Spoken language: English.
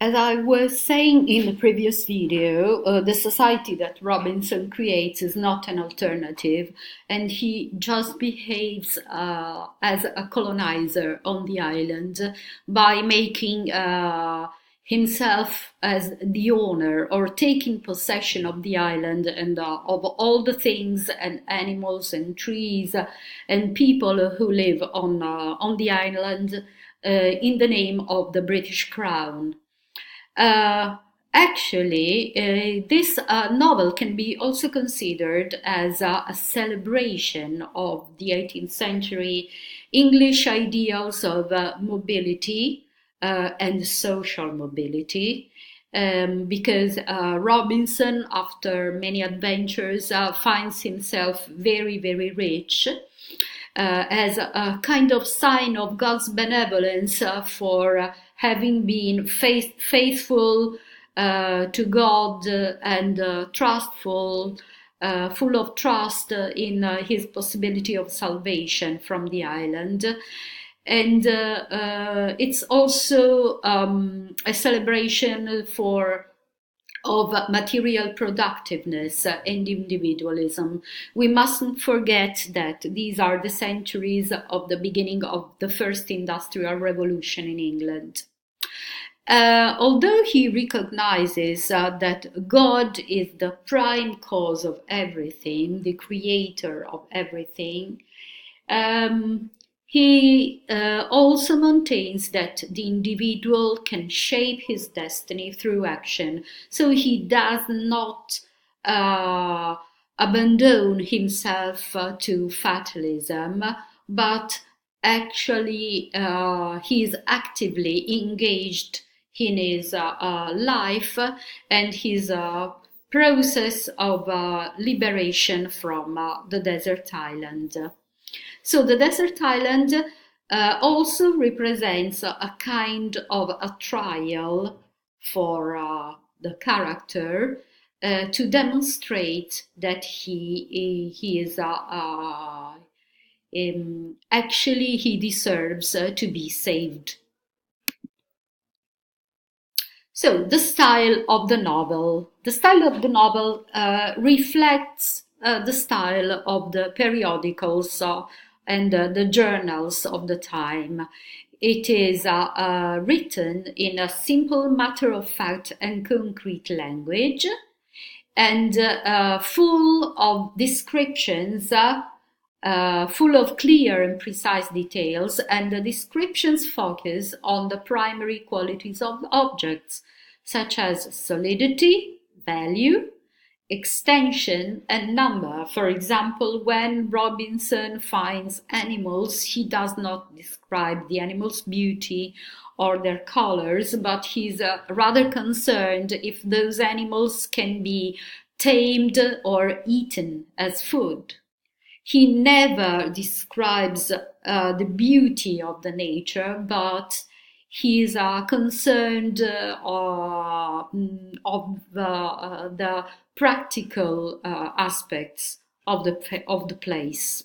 As I was saying in the previous video, the society that Robinson creates is not an alternative, and he just behaves as a colonizer on the island by making himself as the owner or taking possession of the island and of all the things and animals and trees and people who live on the island in the name of the British Crown. Uh, this novel can be also considered as a celebration of the 18th century English ideals of mobility and social mobility. Because Robinson, after many adventures, finds himself very, very rich as a kind of sign of God's benevolence for having been faithful to God and trustful, full of trust in his possibility of salvation from the island. And it's also a celebration of material productiveness and individualism. We mustn't forget that these are the centuries of the beginning of the first industrial revolution in England. Although he recognizes that God is the prime cause of everything, the creator of everything, he also maintains that the individual can shape his destiny through action, so he does not abandon himself to fatalism, but actually he is actively engaged in his life and his process of liberation from the desert island. So the desert island also represents a kind of a trial for the character to demonstrate that he is actually he deserves to be saved. So the style of the novel. The style of the novel reflects the style of the periodicals and the journals of the time. It is written in a simple, matter-of-fact and concrete language and full of descriptions, full of clear and precise details, and the descriptions focus on the primary qualities of objects, such as solidity, value, extension, and number. For example, when Robinson finds animals, he does not describe the animals' beauty or their colors, but he's rather concerned if those animals can be tamed or eaten as food. He never describes the beauty of the nature, but he is concerned of the practical aspects of the place.